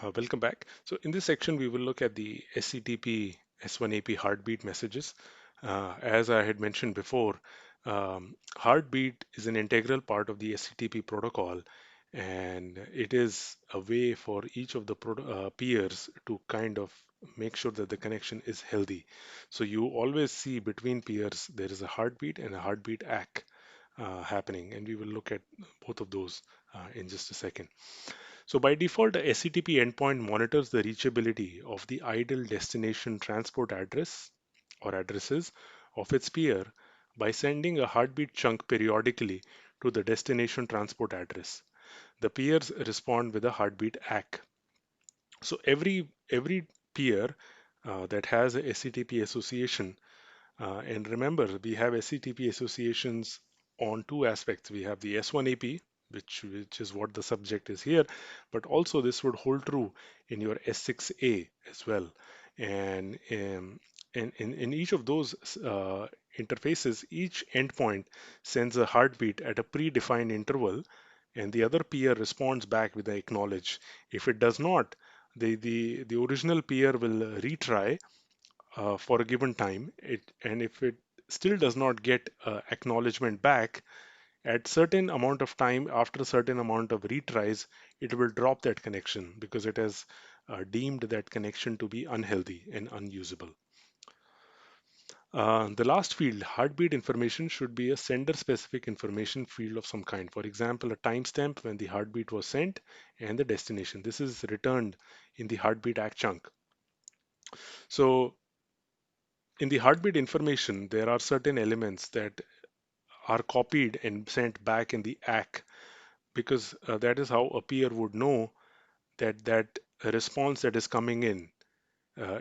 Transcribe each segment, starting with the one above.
Welcome back. So in this section, we will look at the SCTP S1AP heartbeat messages. As I had mentioned before, heartbeat is an integral part of the SCTP protocol, and it is a way for each of the peers to kind of make sure that the connection is healthy. So you always see between peers there is a heartbeat and a heartbeat ACK happening, and we will look at both of those in just a second. So by default, the SCTP endpoint monitors the reachability of the ideal destination transport address or addresses of its peer by sending a heartbeat chunk periodically to the destination transport address. The peers respond with a heartbeat ACK. So every peer that has a SCTP association, and remember, we have SCTP associations on two aspects. We have the S1AP, which is what the subject is here, but also this would hold true in your S6A as well. And in each of those interfaces, each endpoint sends a heartbeat at a predefined interval, and the other peer responds back with a acknowledge. If it does not, the original peer will retry for a given time, and if it still does not get acknowledgement back at certain amount of time after a certain amount of retries, it will drop that connection because it has deemed that connection to be unhealthy and unusable. The last field, heartbeat information, should be a sender specific information field of some kind. For example, a timestamp when the heartbeat was sent and the destination. This is returned in the heartbeat ACK chunk. So in the heartbeat information, there are certain elements that are copied and sent back in the ACK because that is how a peer would know that that response that is coming in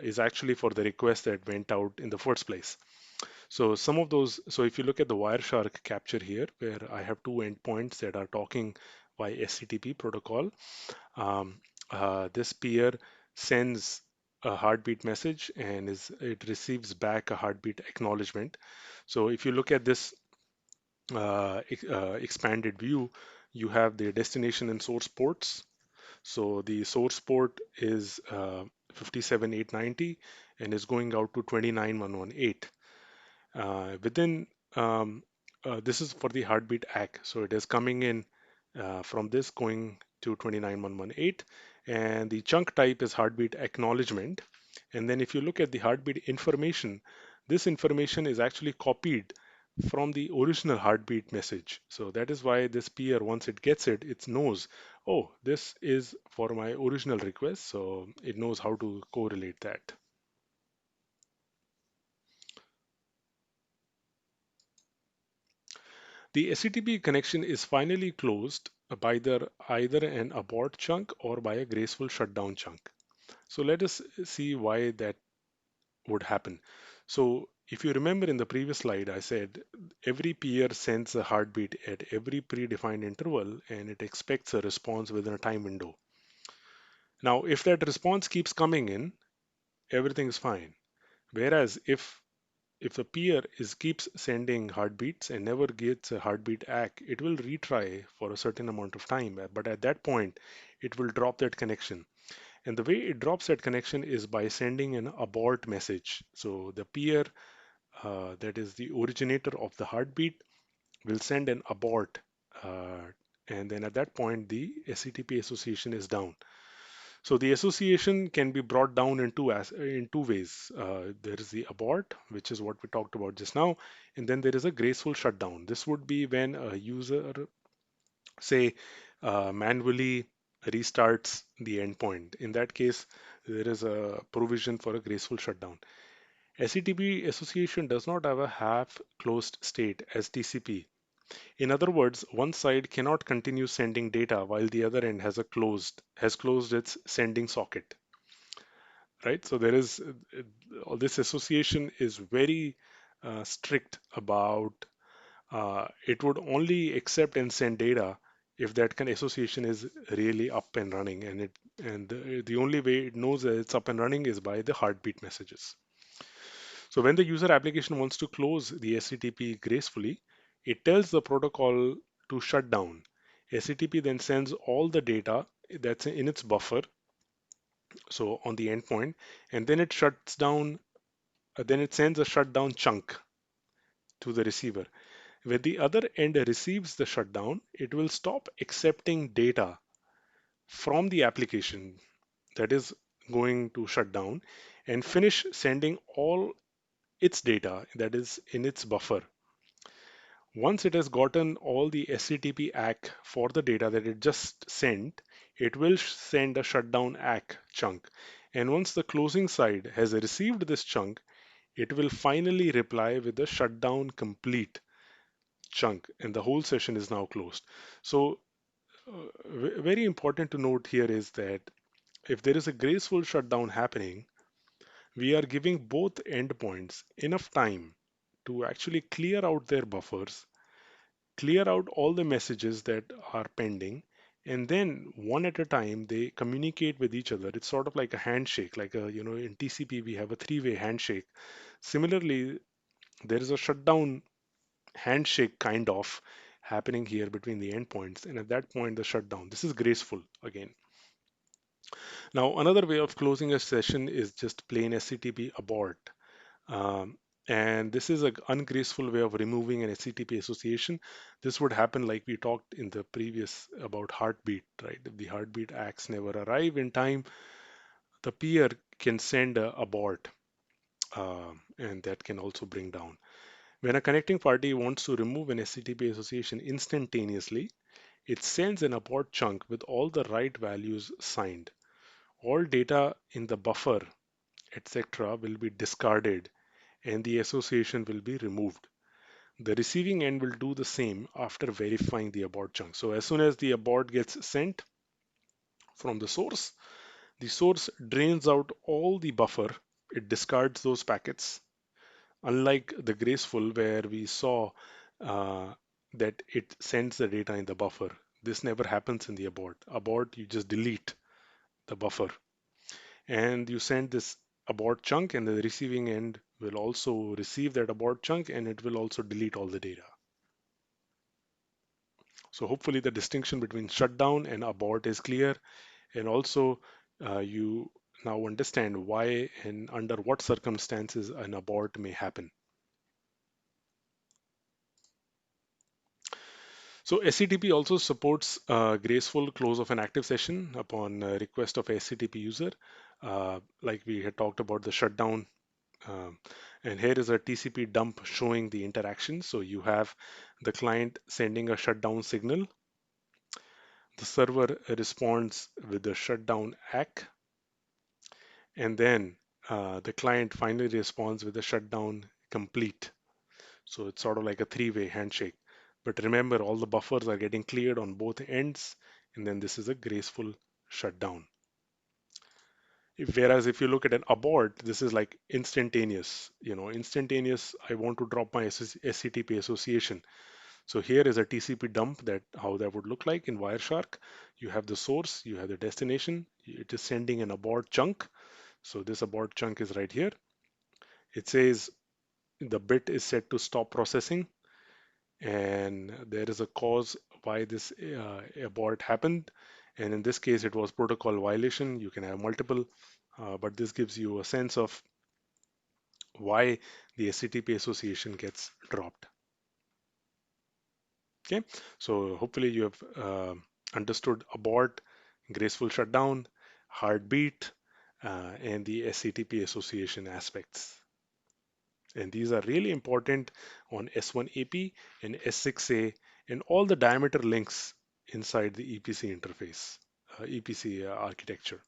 is actually for the request that went out in the first place. So some of those, so if you look at the Wireshark capture here, where I have two endpoints that are talking by SCTP protocol, um, this peer sends a heartbeat message and it receives back a heartbeat acknowledgement. So if you look at this expanded view, you have the destination and source ports. So the source port is 57890 and is going out to 29118. Within this is for the heartbeat ACK. So it is coming in from this going to 29118, and the chunk type is heartbeat acknowledgement. And then if you look at the heartbeat information, this information is actually copied from the original heartbeat message. So that is why this peer, once it gets it, it knows, oh, this is for my original request. So it knows how to correlate that. The SCTP connection is finally closed by either an abort chunk or by a graceful shutdown chunk. So let us see why that would happen. So if you remember in the previous slide, I said every peer sends a heartbeat at every predefined interval and it expects a response within a time window. Now, if that response keeps coming in, everything is fine. Whereas if the peer keeps sending heartbeats and never gets a heartbeat ACK, it will retry for a certain amount of time. But at that point, it will drop that connection. And the way it drops that connection is by sending an abort message. So the peer that is the originator of the heartbeat will send an abort. Uh, and then at that point, the SCTP association is down. So the association can be brought down in two ways. There is the abort, which is what we talked about just now, and then there is a graceful shutdown. This would be when a user, say, manually restarts the endpoint. In that case, there is a provision for a graceful shutdown. SCTP association does not have a half closed state as TCP. In other words, one side cannot continue sending data while the other end has closed its sending socket, right? So there is this association is very strict about it would only accept and send data if that kind of association is really up and running, and the only way it knows that it's up and running is by the heartbeat messages. So when the user application wants to close the SCTP gracefully, it tells the protocol to shut down. SCTP then sends all the data that's in its buffer so on the endpoint, and then it shuts down, then it sends a shutdown chunk to the receiver. When the other end receives the shutdown, it will stop accepting data from the application that is going to shut down and finish sending all its data that is in its buffer. Once it has gotten all the SCTP ACK for the data that it just sent, it will send a shutdown ACK chunk. And once the closing side has received this chunk, it will finally reply with the shutdown complete chunk, and the whole session is now closed. So, very important to note here is that if there is a graceful shutdown happening, we are giving both endpoints enough time to actually clear out their buffers, clear out all the messages that are pending, and then one at a time they communicate with each other. It's sort of like a handshake, like a, in TCP we have a three-way handshake. Similarly, there is a shutdown handshake kind of happening here between the endpoints, and at that point the shutdown. This is graceful again. Now, another way of closing a session is just plain SCTP abort. Um, and this is an ungraceful way of removing an SCTP association. This would happen like we talked in the previous about heartbeat, right? If the heartbeat acts never arrive in time, the peer can send a abort, and that can also bring down. When a connecting party wants to remove an SCTP association instantaneously, it sends an abort chunk with all the right values signed. All data in the buffer, etc., will be discarded and the association will be removed. The receiving end will do the same after verifying the abort chunk. So as soon as the abort gets sent from the source drains out all the buffer. It discards those packets. Unlike the graceful where we saw uh, that it sends the data in the buffer. This never happens in the abort. Abort, you just delete the buffer and you send this abort chunk, and the receiving end will also receive that abort chunk and it will also delete all the data. So hopefully the distinction between shutdown and abort is clear, and also you now understand why and under what circumstances an abort may happen. So SCTP also supports graceful close of an active session upon request of a SCTP user, like we had talked about the shutdown. Um, and here is a TCP dump showing the interaction. So you have the client sending a shutdown signal. The server responds with the shutdown ACK, and then the client finally responds with the shutdown complete. So it's sort of like a three-way handshake. But remember, all the buffers are getting cleared on both ends, and then this is a graceful shutdown. Whereas if you look at an abort, this is like instantaneous. Instantaneous. I want to drop my SCTP association. So here is a TCP dump that how that would look like in Wireshark. You have the source, you have the destination. It is sending an abort chunk. So this abort chunk is right here. It says the bit is set to stop processing, and there is a cause why this abort happened. And in this case, it was protocol violation. You can have multiple, but this gives you a sense of why the SCTP association gets dropped. Okay, so hopefully you have understood abort, graceful shutdown, heartbeat, and the SCTP association aspects. And these are really important on S1 AP and S6A and all the diameter links inside the EPC interface, EPC architecture.